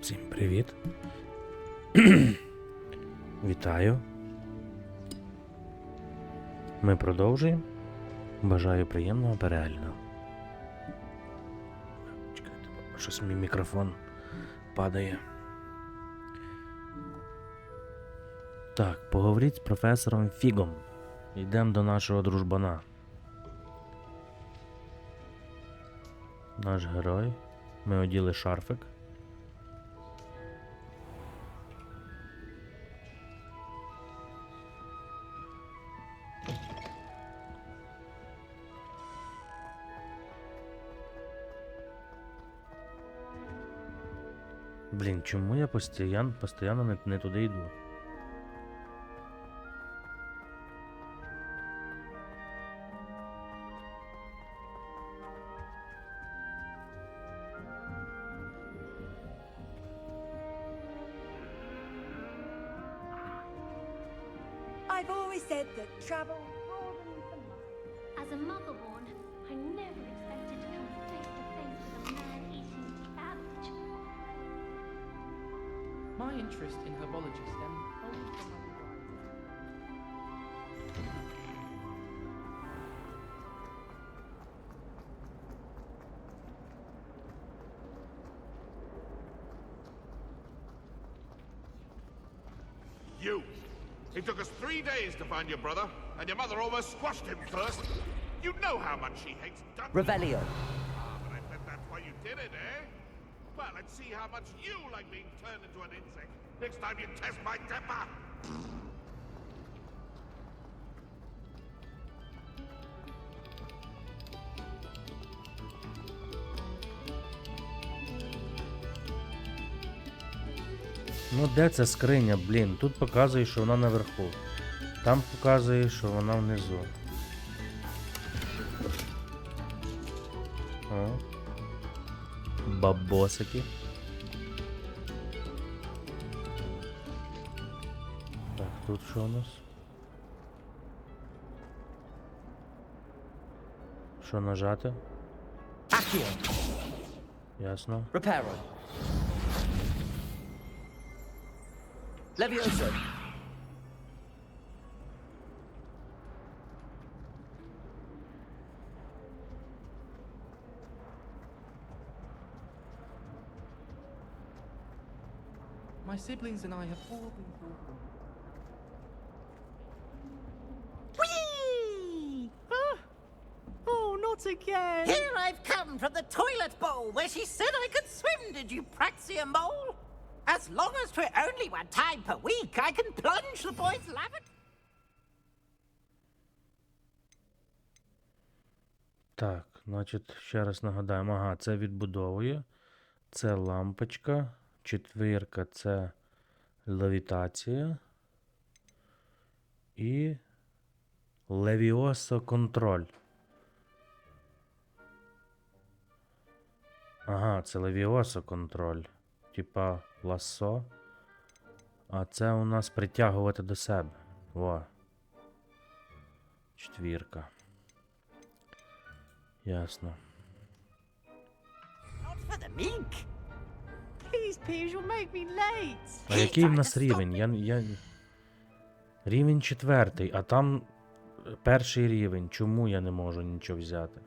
Всім привіт. Вітаю. Ми продовжуємо. Бажаю приємного перегляду. Чекайте, щось мій мікрофон падає. Так, поговоріть з професором Фігом. Йдемо до нашого дружбана. Наш герой. Ми оділи шарфик. Блін, чому я постійно не туди йду? I've always said that travel broadens the mind. As a mother-born, I never expected to come face to face with a man-eating cabbage. My interest in herbology stemmed wholly from my You! It took us 3 days to find your brother, and your mother almost squashed him first. You know how much she hates Dutch. Revelio. But I bet that's why you did it, eh? Well, let's see how much you like being turned into an insect next time you test my temper. Ну де ця скриня, блін? Тут показує, що вона наверху. Там показує, що вона внизу. О. Бабосики. Так, тут що у нас? Що нажати? Accio. Ясно. Reparo. Levioso. My siblings and I have all been brought up. Whee! Huh? Oh, not again! Here I've come from the toilet bowl where she said I could swim, did you praxia mole? As long as 'twere only 1 time per week, I can plunge the boy's lavatory. Так, значить, ще раз нагадаємо. Ага, це відбудовує. Це лампочка. Четвірка це левітація. І левіосо контроль. Ага, це левіосо контроль. Типа лассо. А це у нас притягувати до себе. Во. Четвірка. Ясно. Not for the meek. Please, Piers, you'll make me late. А який в нас рівень? Рівень 4, а там 1 рівень. Чому я не можу нічого взяти?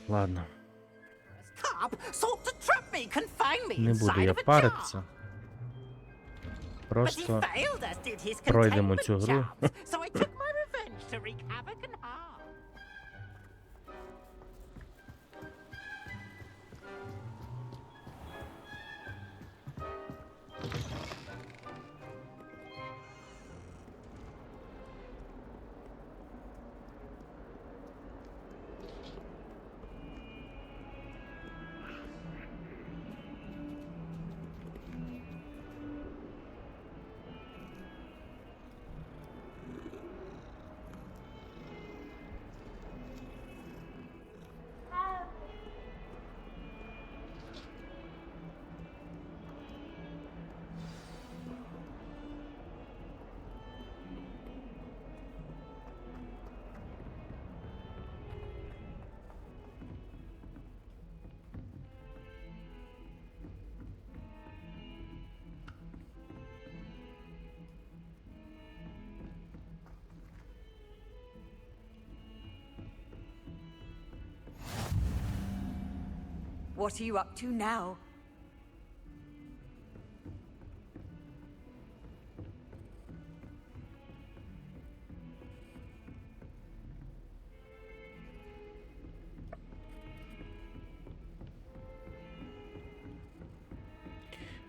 Ладно, Carp sought to trap me, confine me не буду inside я of a jar. паритися. But he Просто failed, as did his пройдемо containment цю гру. charms, so I took my revenge to wreak havoc and harm. What are you up to now?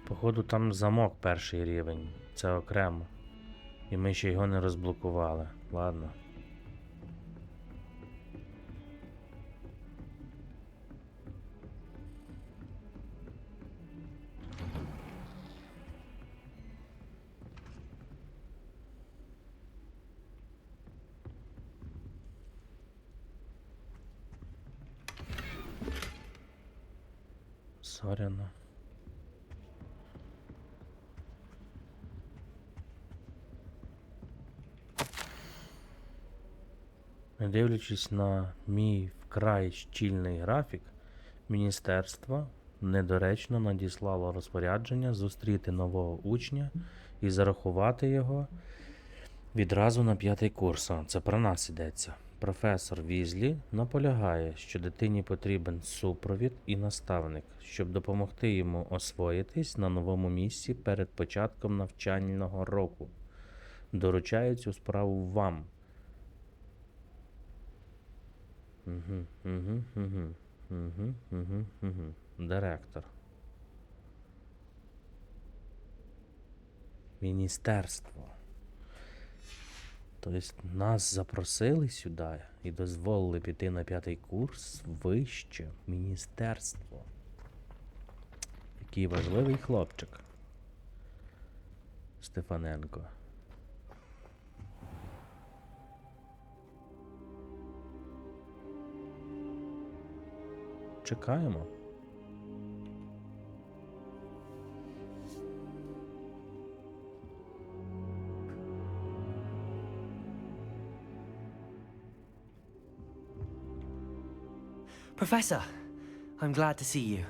Походу, там замок перший рівень. Це окремо. І ми ще його не розблокували. Ладно. Соряно. Не дивлячись на мій вкрай щільний графік, міністерство недоречно надіслало розпорядження зустріти нового учня і зарахувати його відразу на 5-й курс. Це про нас йдеться. Професор Візлі наполягає, що дитині потрібен супровід і наставник, щоб допомогти йому освоїтись на новому місці перед початком навчального року. Доручаю цю справу вам. Директор. Міністерство. Тобто нас запросили сюди і дозволили піти на 5-й курс вище. Міністерство. Який важливий хлопчик. Стефаненко. Чекаємо. Professor, I'm glad to see you.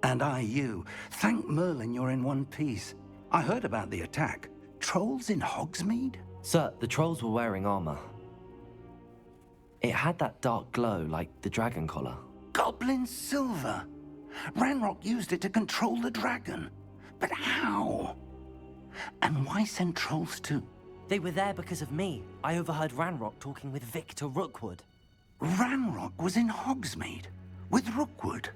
And I you. Thank Merlin you're in one piece. I heard about the attack. Trolls in Hogsmeade? Sir, the trolls were wearing armor. It had that dark glow like the dragon collar. Goblin silver. Ranrock used it to control the dragon. But how? And why send trolls to... They were there because of me. I overheard Ranrock talking with Victor Rookwood. Ranrock was in Hogsmeade with Rookwood.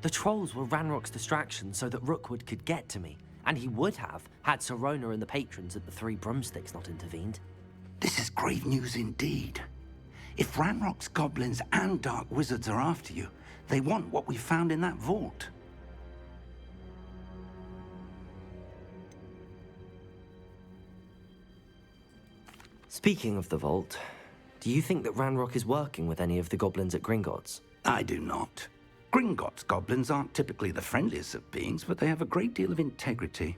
The trolls were Ranrock's distraction so that Rookwood could get to me. And he would have, had Sirona and the patrons at the Three Broomsticks not intervened. This is grave news indeed. If Ranrock's goblins and dark wizards are after you, they want what we found in that vault. Speaking of the vault, do you think that Ranrock is working with any of the goblins at Gringotts? I do not. Gringotts goblins aren't typically the friendliest of beings, but they have a great deal of integrity.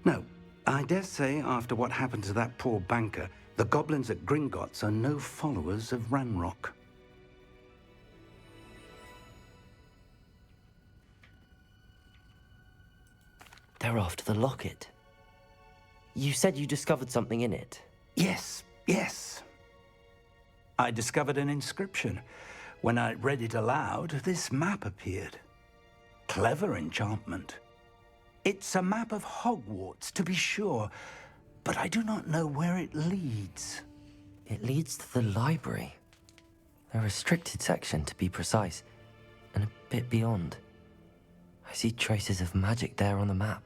No, I dare say after what happened to that poor banker, the goblins at Gringotts are no followers of Ranrock. They're after the locket. You said you discovered something in it. Yes, yes. I discovered an inscription. When I read it aloud, this map appeared. Clever enchantment. It's a map of Hogwarts, to be sure, but I do not know where it leads. It leads to the library. A restricted section, to be precise, and a bit beyond. I see traces of magic there on the map.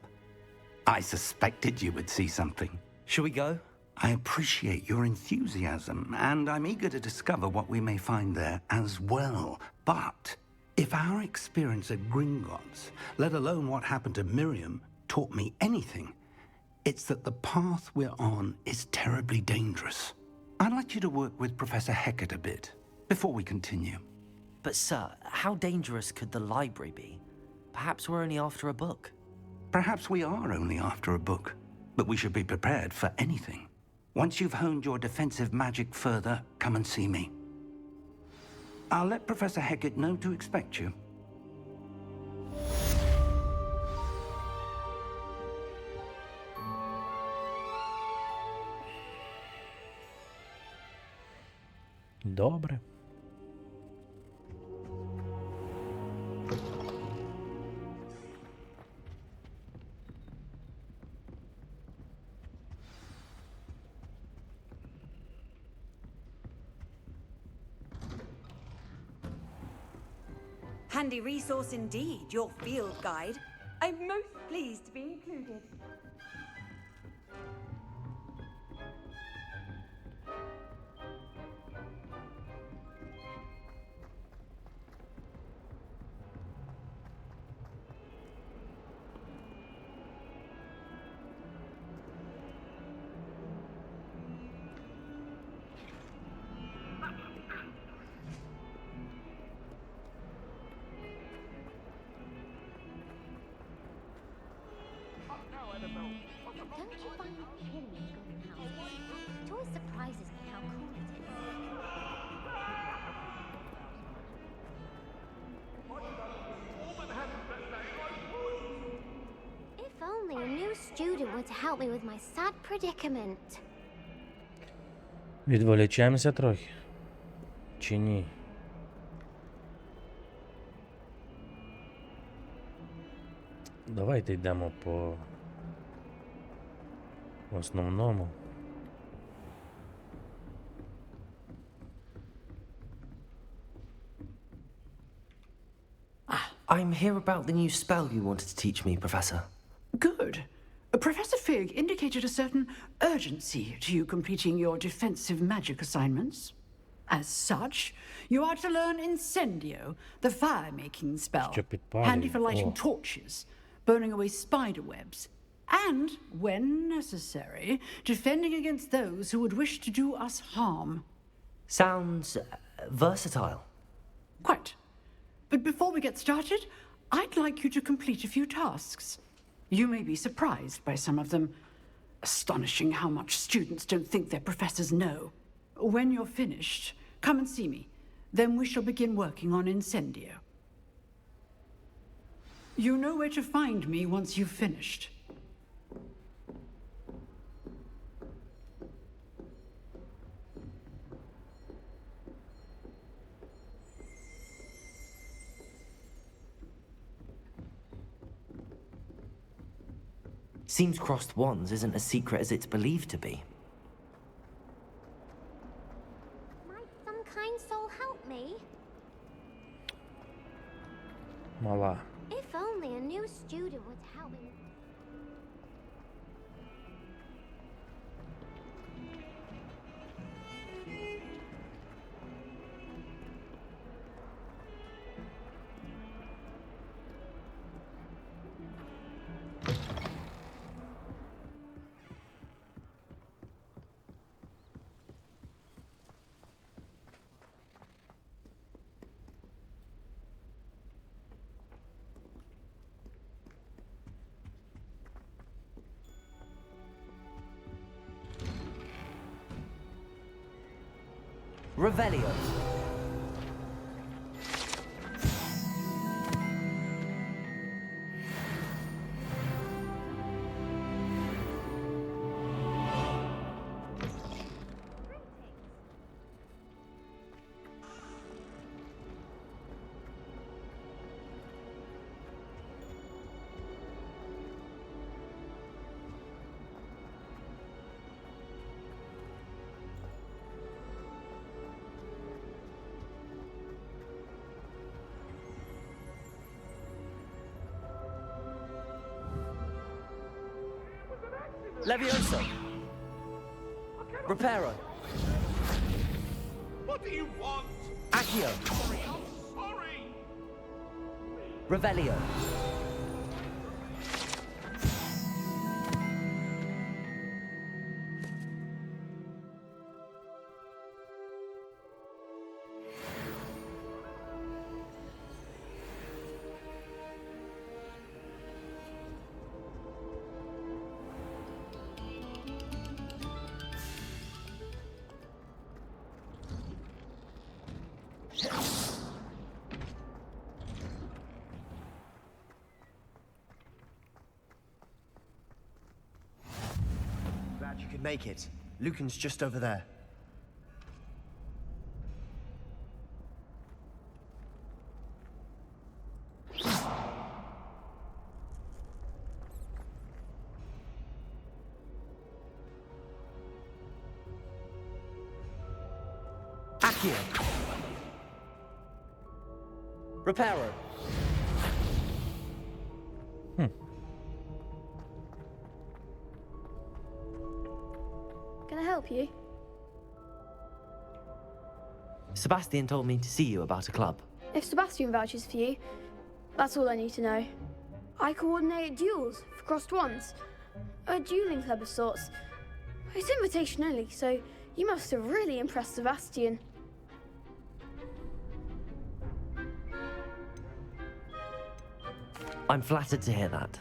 I suspected you would see something. Shall we go? I appreciate your enthusiasm, and I'm eager to discover what we may find there as well. But if our experience at Gringotts, let alone what happened to Miriam, taught me anything, it's that the path we're on is terribly dangerous. I'd like you to work with Professor Hecat a bit before we continue. But sir, how dangerous could the library be? Perhaps we're only after a book. Perhaps we are only after a book, but we should be prepared for anything. Once you've honed your defensive magic further, come and see me. I'll let Professor Hecat know to expect you. Добре. Handy resource indeed, your field guide. I'm most pleased to be included. Don't you find hearing in golden house? It always surprises me how cool it is. If only a new student were to help me with my sad predicament. Відволічаємося трохи. Чи ні? Давайте йдемо по основному. I'm here about the new spell you wanted to teach me, Professor. Good. Professor Fig indicated a certain urgency to you completing your defensive magic assignments. As such, you are to learn Incendio, the fire-making spell, Що підпалює? handy for lighting О. torches, burning away spider webs, and, when necessary, defending against those who would wish to do us harm. Sounds versatile. Quite. But before we get started, I'd like you to complete a few tasks. You may be surprised by some of them. Astonishing how much students don't think their professors know. When you're finished, come and see me. Then we shall begin working on Incendio. You know where to find me once you've finished. Seems crossed wands isn't as secret as it's believed to be. Might some kind soul help me? Мала. If only a new student were to help me. Revelio. Levioso. Reparo. What do you want? Accio. Sorry, I'm sorry. Revelio. Glad you could make it. Lucan's just over there. Accio. Reparo. Can I help you? Sebastian told me to see you about a club. If Sebastian vouches for you, that's all I need to know. I coordinate duels for crossed ones. A dueling club of sorts. It's invitation only, so you must have really impressed Sebastian. I'm flattered to hear that.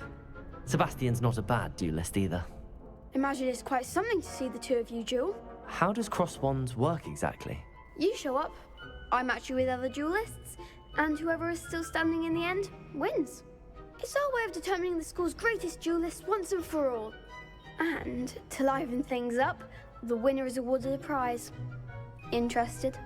Sebastian's not a bad duelist either. Imagine it's quite something to see the two of you duel. How does cross wands work exactly? You show up, I match you with other duelists, and whoever is still standing in the end wins. It's our way of determining the school's greatest duelist once and for all. And to liven things up, the winner is awarded a prize. Interested?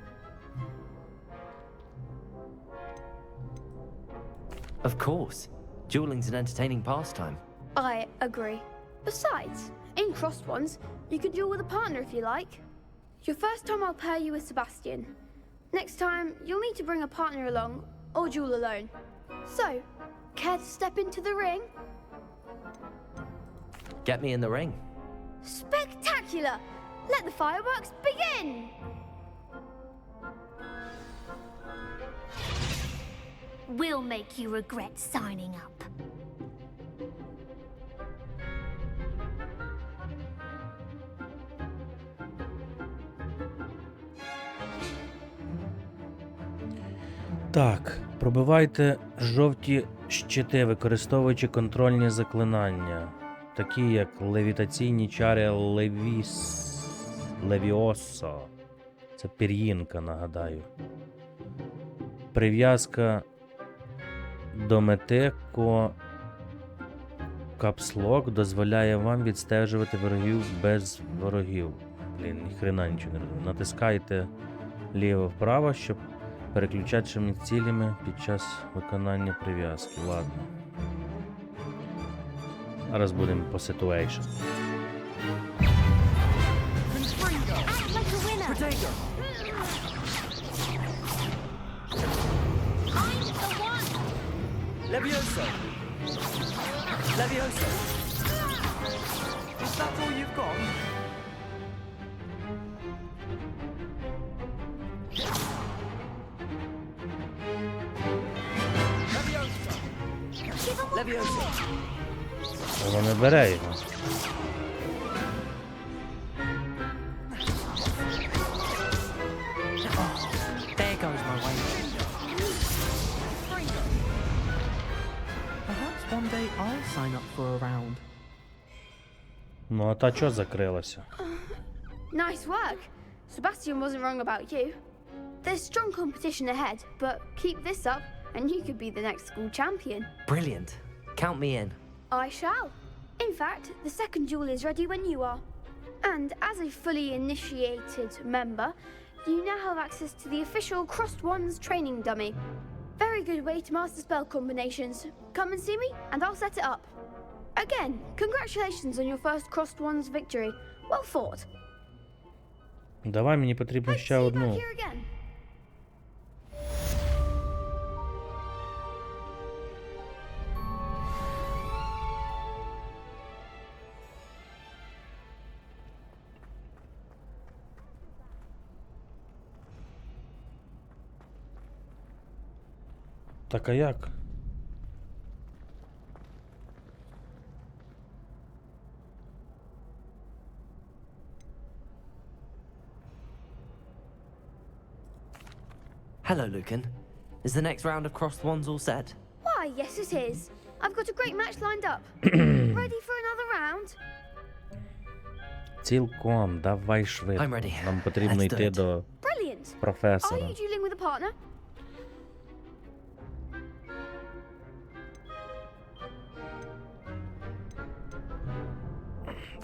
Of course. Dueling's an entertaining pastime. I agree. Besides, in crossed ones, you can duel with a partner if you like. Your first time I'll pair you with Sebastian. Next time, you'll need to bring a partner along, or duel alone. So, care to step into the ring? Get me in the ring. Spectacular! Let the fireworks begin! We'll make you regret signing up. Так, пробивайте жовті щити, використовуючи контрольні заклинання, такі як левітаційні чари Левіосо. Це пір'їнка, нагадаю. Прив'язка до мети капслок дозволяє вам відстежувати ворогів без ворогів. Блін, ніхрена нічого не розумію. Натискайте ліво-вправо, щоб переключатися між цілями під час виконання прив'язки. Ладно. Зараз будемо по ситуейшн. Levioso! Levioso! Is that all you've got? Levioso! Воно не бере його. There goes my way. Perhaps one day I'll sign up for a round. Ну а та чо закрилася? Nice work. Sebastian wasn't wrong about you. There's strong competition ahead, but keep this up and you could be the next school champion. Brilliant. Count me in. I shall. In fact, the second duel is ready when you are. And as a fully initiated member, you now have access to the official Crossed Wands training dummy. Very good way to master spell combinations. Come and see me and I'll set it up. Again, congratulations on your first Crossed Wands victory. Well fought. Давай, мені потрібно Hope to ще see you back одну. here again. Так а як? Hello, Lucan. Is the next round of crossed wands all set? Why, yes it is. I've got a great match lined up. Ready for another round? Цілком, давай швидко. I'm ready. Нам потрібно Let's do йти it. до Brilliant. Are професора. you dueling with a partner?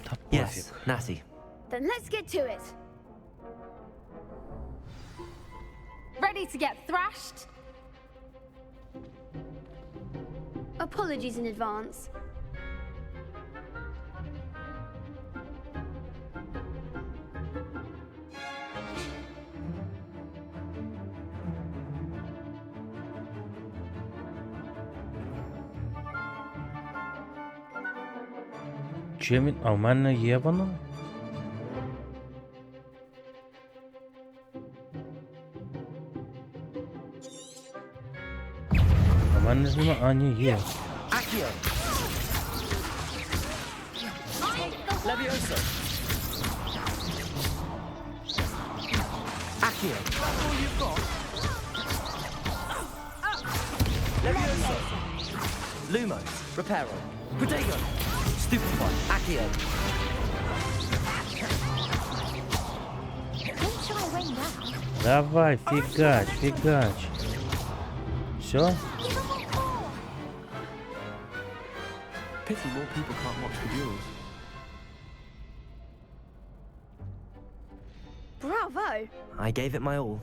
Та Yes, пофіг. Natty. Then let's get to it. Ready to get thrashed? Apologies in advance. Чим він. А в мене є воно? А в мене ж нема. А, ні, є. Accio. Levioso. Accio. That's all you've got? Levioso. Lumos. Reparo. Protego. Stupefy. Accio. Don't shy away now. Давай, фигач, фигач. Все? Give them a call. Pity more people can't watch the duels. Bravo! I gave it my all.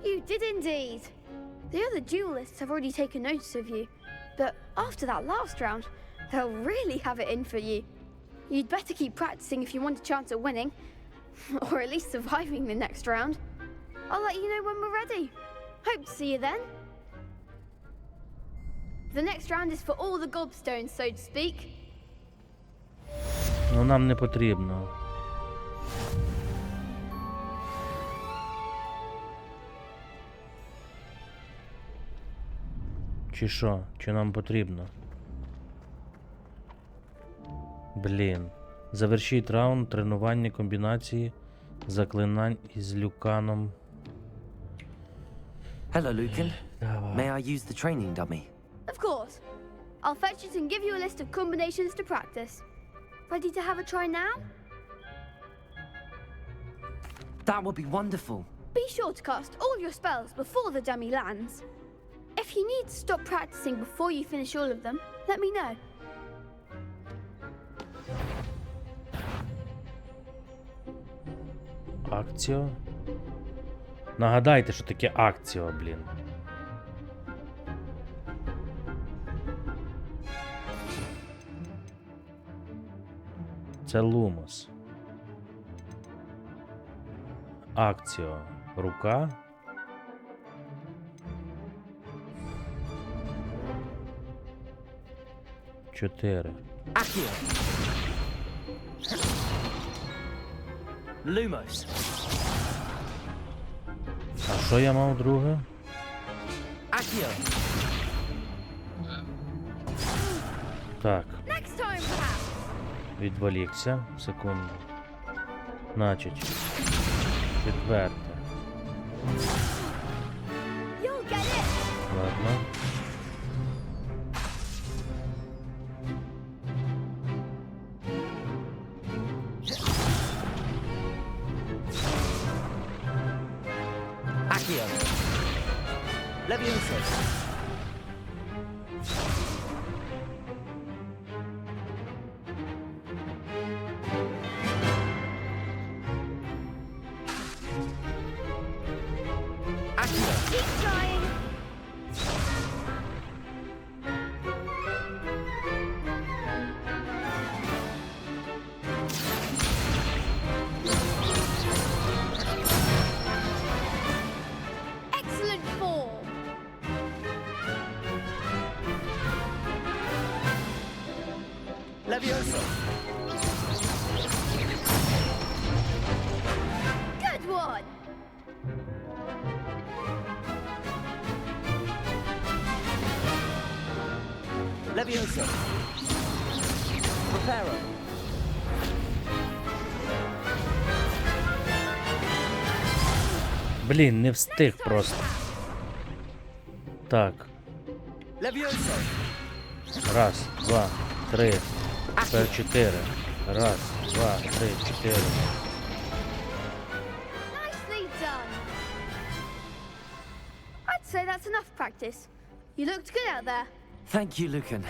You did indeed. The other duelists have already taken notice of you, but after that last round, they'll really have it in for you. You'd better keep practicing if you want a chance at winning, or at least surviving the next round. I'll let you know when we're ready. Hope to see you then. The next round is for all the gobstones, so to speak. Ну нам не потрібно. Чи що? Чи нам потрібно? Блін. Завершіть раунд тренування комбінації заклинань із Люканом. Hello, Lucan. Давай. May I use the training dummy? Of course. I'll fetch it and give you a list of combinations to practice. Ready to have a try now? That would be wonderful. Be sure to cast all your spells before the dummy lands. If you need to stop practicing before you finish all of them, let me know. Акціо. Нагадайте, що таке акціо, блін. Це лумос. Акціо. Рука. Чотири. Accio. Lumos. А що я мав друге? Accio. Так, Next time, perhaps. відволікся. Секунду. Значить. Четверте. You'll get it. Ладно. Accio. Levioso. Accio. Keep trying. Excellent form. Levioso. Good one. Levioso. Reparo. Блін, не встиг просто. Так. Levioso. Раз, два, три. Тепер чотири. Раз, два, три, чотири. Nicely done. I'd say that's enough practice. You looked good out there. Thank you, Lucan.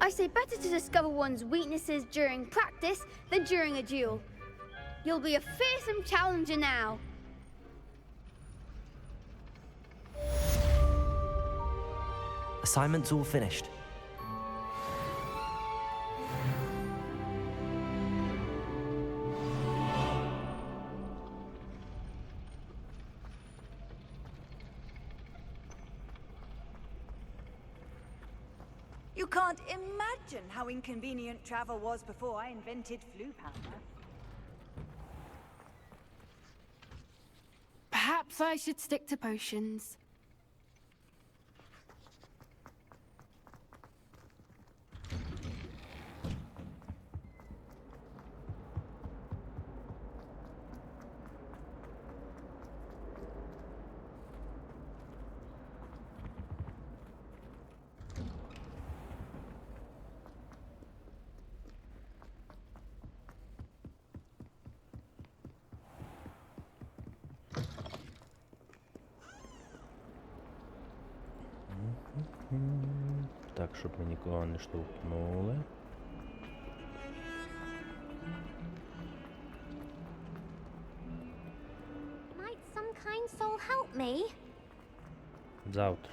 I say better to discover one's weaknesses during practice than during a duel. You'll be a fearsome challenger now. Assignment's all finished. You can't imagine how inconvenient travel was before I invented flu powder. Perhaps I should stick to potions. Так, щоб ми нікого не штовхнули. Might some kind soul help me? Завтра.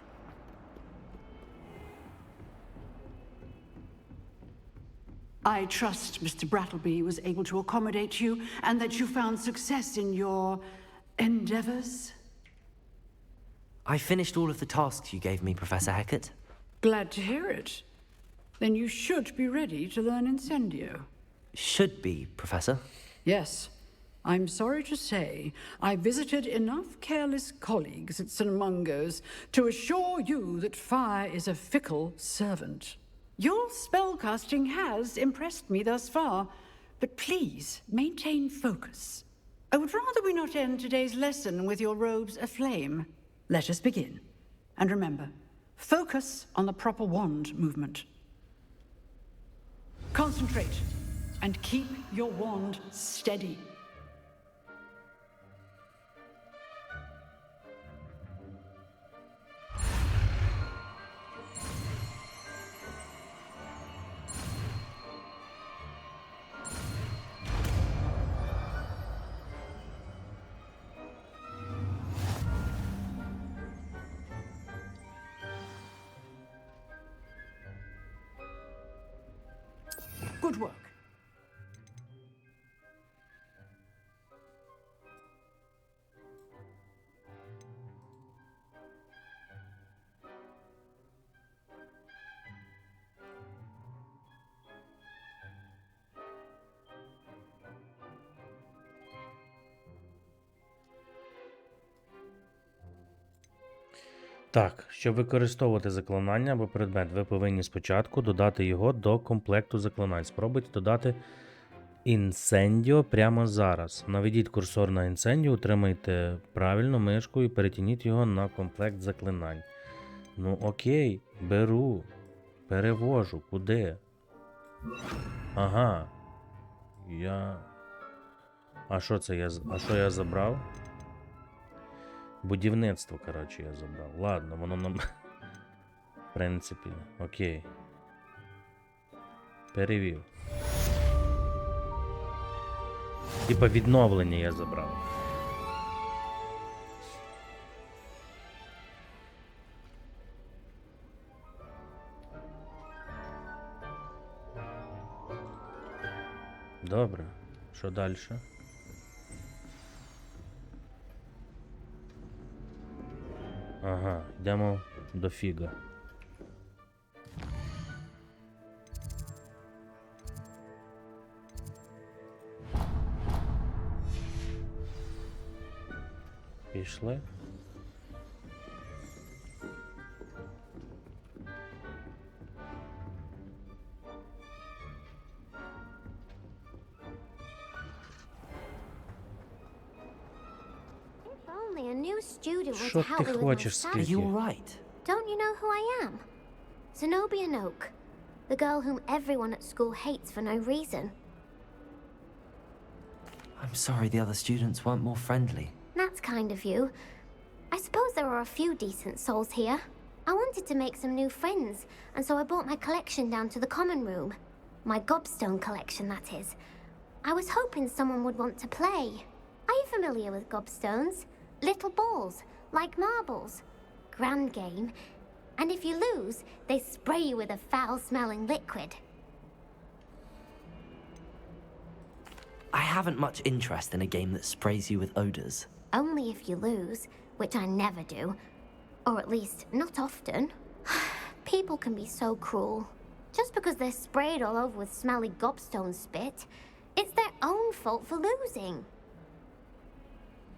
I trust Mr. Brattleby was able to accommodate you and that you found success in your endeavors. I finished all of the tasks you gave me, Professor Hecat. Glad to hear it. Then you should be ready to learn Incendio. Should be, Professor. Yes. I'm sorry to say, I visited enough careless colleagues at St. Mungo's to assure you that fire is a fickle servant. Your spellcasting has impressed me thus far, but please maintain focus. I would rather we not end today's lesson with your robes aflame. Let us begin. And remember, focus on the proper wand movement. Concentrate and keep your wand steady. Good work. Так, щоб використовувати заклинання або предмет, ви повинні спочатку додати його до комплекту заклинань. Спробуйте додати інсендіо прямо зараз. Наведіть курсор на інсендіо, утримайте правильно мишку і перетягніть його на комплект заклинань. Ну окей, беру, перевожу, куди? Ага. А що це а що я забрав? Будівництво, коротше, я забрав. Ладно, воно нам... В принципі, окей. Перевів. Типа відновлення я забрав. Добре. Що далі? Ага, йдемо до фіга. Пішли. Only a new student would Що help ти me with my хочеш, studies. Are Скіфі? you alright? Don't you know who I am? Zenobia Noak, the girl whom everyone at school hates for no reason. I'm sorry the other students weren't more friendly. That's kind of you. I suppose there are a few decent souls here. I wanted to make some new friends, and so I brought my collection down to the common room. My gobstone collection, that is. I was hoping someone would want to play. Are you familiar with gobstones? Little balls, like marbles. Grand game. And if you lose, they spray you with a foul-smelling liquid. I haven't much interest in a game that sprays you with odors. Only if you lose, which I never do. Or at least, not often. people can be so cruel. Just because they're sprayed all over with smelly gobstone spit, it's their own fault for losing.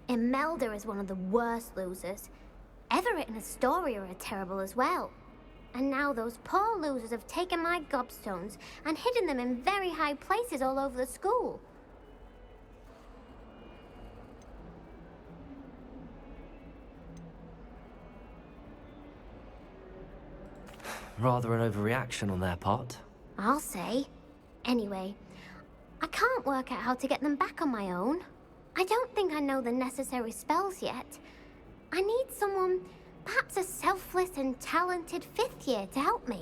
Imelda is one of the worst losers. Everett and Astoria are terrible as well. And now those poor losers have taken my gobstones and hidden them in very high places all over the school. Rather an overreaction on their part. I'll say. Anyway, I can't work out how to get them back on my own. I don't think I know the necessary spells yet. I need someone, perhaps a selfless and talented fifth year to help me.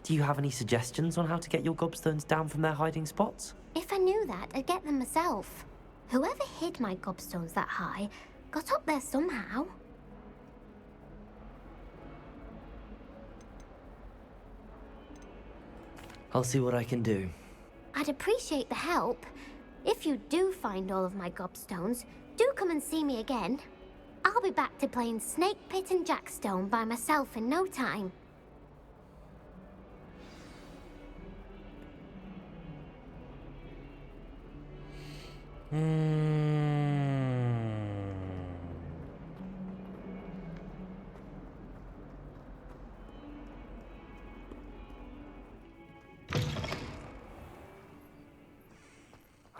Do you have any suggestions on how to get your gobstones down from their hiding spots? If I knew that, I'd get them myself. Whoever hid my gobstones that high got up there somehow. I'll see what I can do. I'd appreciate the help. If you do find all of my gobstones, do come and see me again. I'll be back to playing Snake Pit and Jackstone by myself in no time.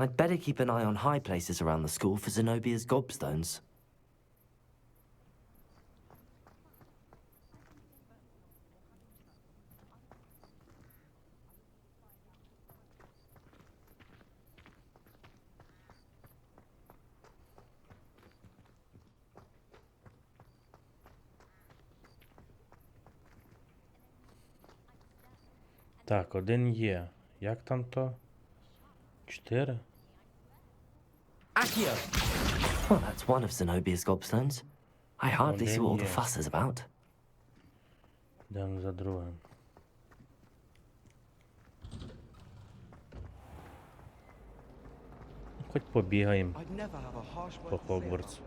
I'd better keep an eye on high places around the school for Zenobia's gobstones. Так, один є. Як там то? 4? Accio! Well, that's one of Zenobia's gobstones. I hardly see what all the fuss is about. Йдемо за другим. Хоч побігаємо I'd never have a harsh word по to say Хогвартсу.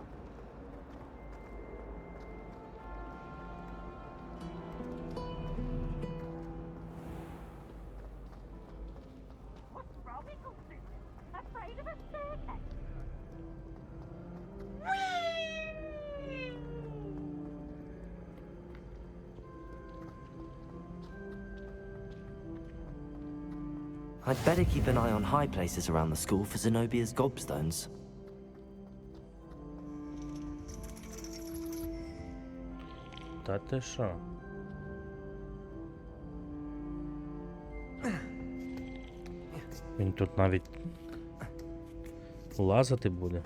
Afraid of a staircase? I'd better keep an eye on high places around the school for Zenobia's gobstones. Та ти що? Він тут навіть лазити буде.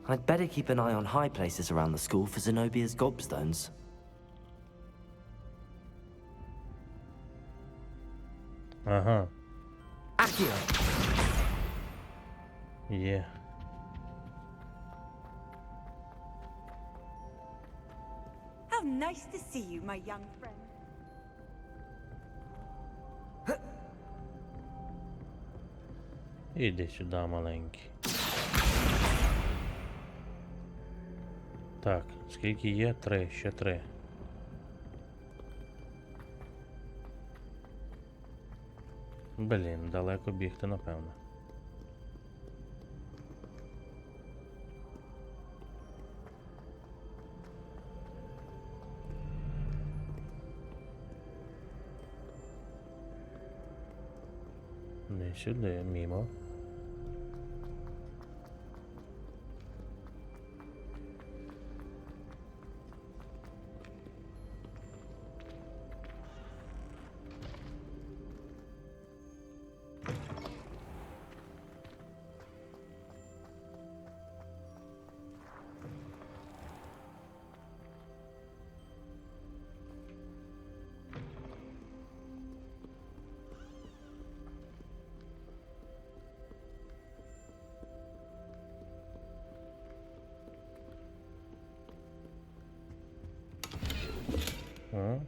I'd better keep an eye on high places around the school for Zenobia's gobstones. Ага, Accio! є. How nice to see you, my young friend. Іди сюди, маленький. Так, скільки є? 3, ще 3. Блін, далеко бігти, напевно. Не сюди, мімо. О.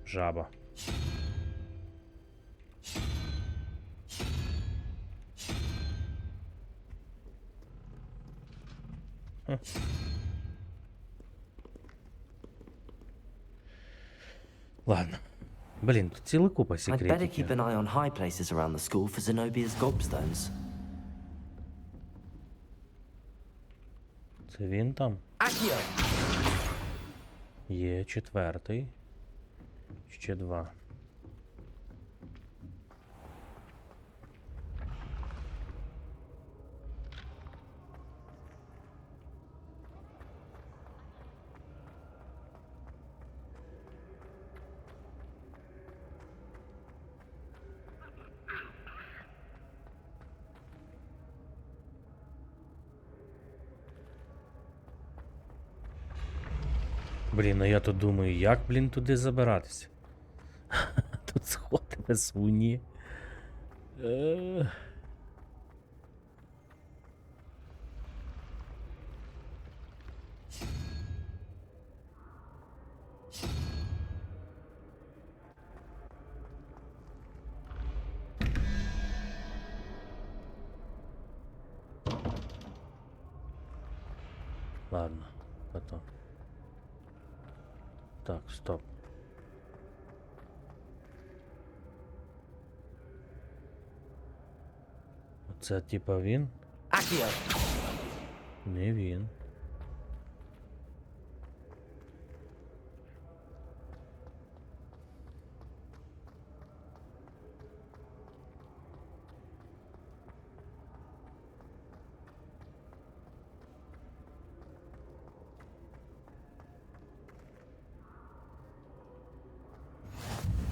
Жаба. Хм. Ладно. Блін, тут ціла купа I'd better keep секретиків. an eye on high places around the school for Zenobia's gobstones. Це він там? Accio! Є четвертий. Ще два. Блін, а я то думаю, як, блін, туди забиратися? Тут сходи без свині. Ладно, потом. Так, стоп. Це типа він? Accio! Не він.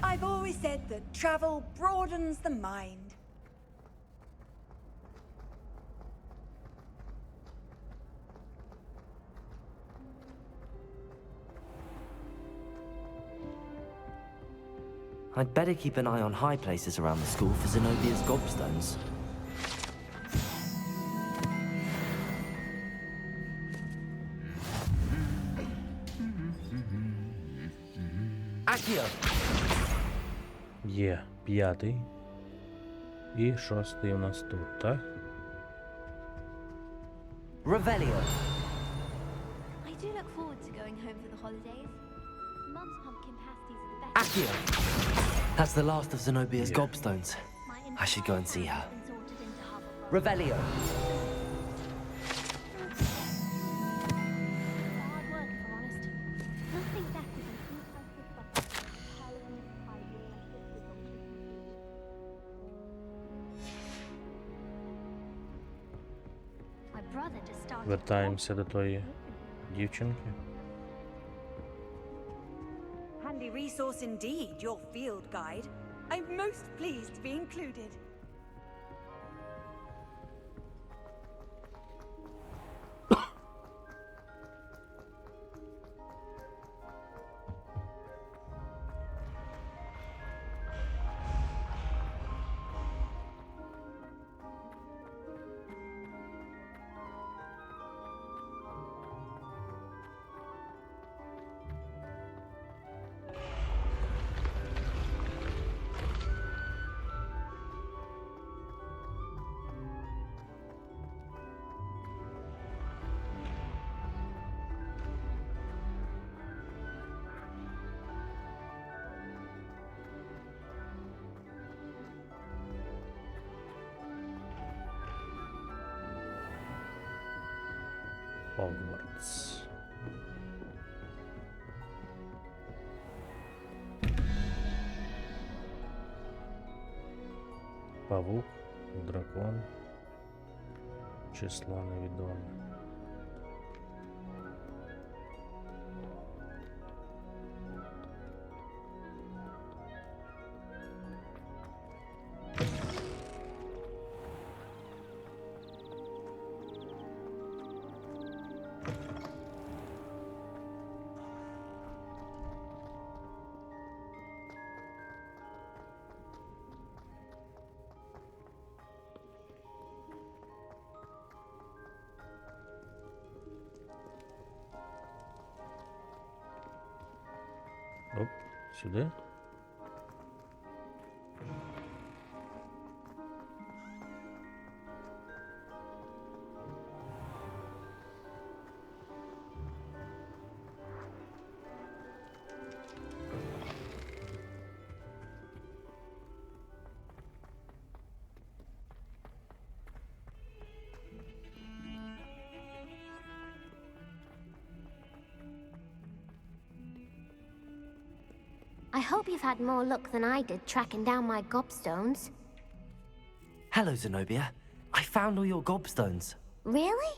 I've always said that travel broadens the mind. I'd better keep an eye on high places around the school for Zenobia's gobstones. Accio! Є п'ятий. І шостий у нас тут, так? Revelio! I do look forward to going home for the holidays. Mum's pumpkin pasties are the best. Accio! That's the last of Zenobia's Yeah. gobstones. My I should go and see her. been sorted into Hufflepuff. Revelio! Hard work, if I'm honest. Nothing better than two types of butter, parliament, tidy, and biscuits on My brother just started. Вертаємося до тої дівчинки. Handy resource indeed, your field guide. I'm most pleased to be included. Hogwarts. Павук, дракон, число невідоме. Оп, сюди. I hope you've had more luck than I did tracking down my gobstones. Hello, Zenobia. I found all your gobstones. Really?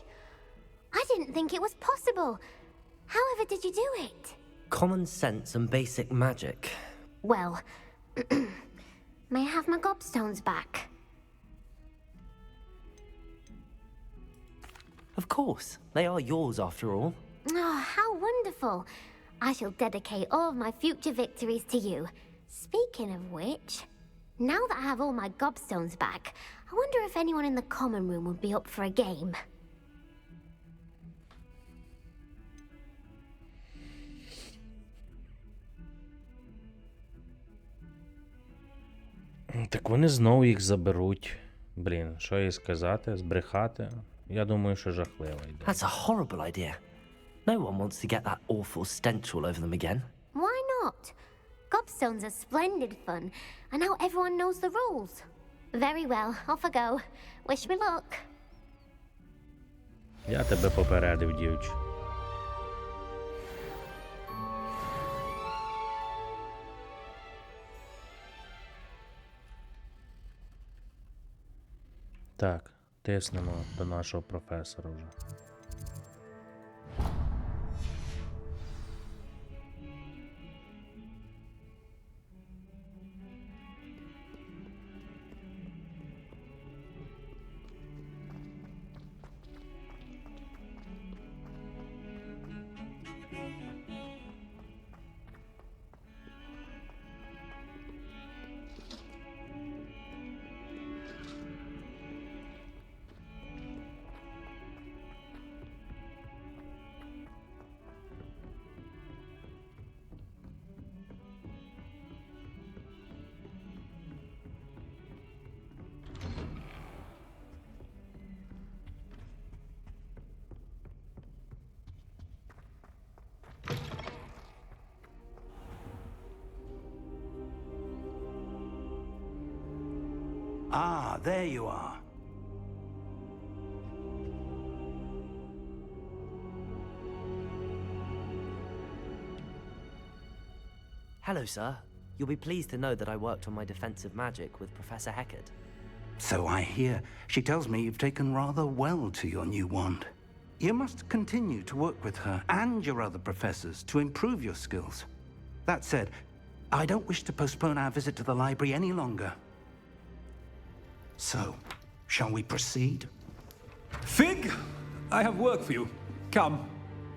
I didn't think it was possible. However did you do it? Common sense and basic magic. Well, may I have my gobstones back? Of course. They are yours after all. Oh, how wonderful. I shall dedicate all of my future victories to you. Speaking of which, now that I have all my gobstones back, I wonder if anyone in the common room would be up for a game. Так вони знову їх заберуть. Блін, що їй сказати, збрехати? Я думаю, що жахливо йде. That's a horrible idea. No one wants to get that awful stench all over them again. Why not? Gobstones are splendid fun, and now everyone knows the rules. Very well, off I go. Wish me luck. Я тебе попередив, дівчу. Так, тиснемо до нашого професора вже. Ah, there you are. Hello, sir. You'll be pleased to know that I worked on my defensive magic with Professor Heckard. So I hear. She tells me you've taken rather well to your new wand. You must continue to work with her and your other professors to improve your skills. That said, I don't wish to postpone our visit to the library any longer. So, shall we proceed? Fig, I have work for you. Come.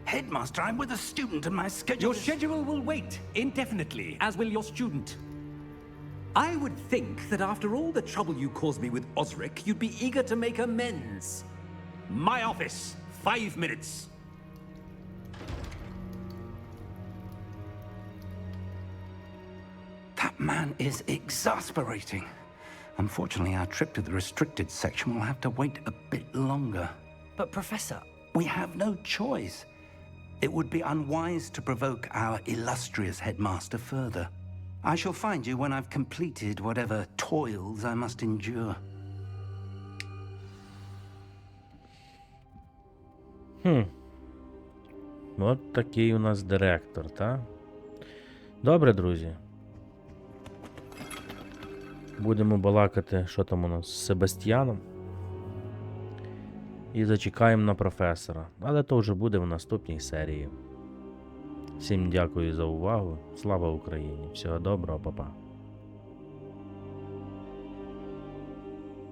Headmaster, I'm with a student and my schedule Your schedule will wait indefinitely, as will your student. I would think that after all the trouble you caused me with Osric, you'd be eager to make amends. My office, 5 minutes. That man is exasperating. Unfortunately, our trip to the restricted section will have to wait a bit longer. But, Professor... We have no choice. It would be unwise to provoke our illustrious headmaster further. I shall find you when I've completed whatever toils I must endure. От такий у нас директор, та? Добре, друзі. Будемо балакати, що там у нас з Себастьяном. І зачекаємо на професора. Але то вже буде в наступній серії. Всім дякую за увагу. Слава Україні! Всього доброго, па-па.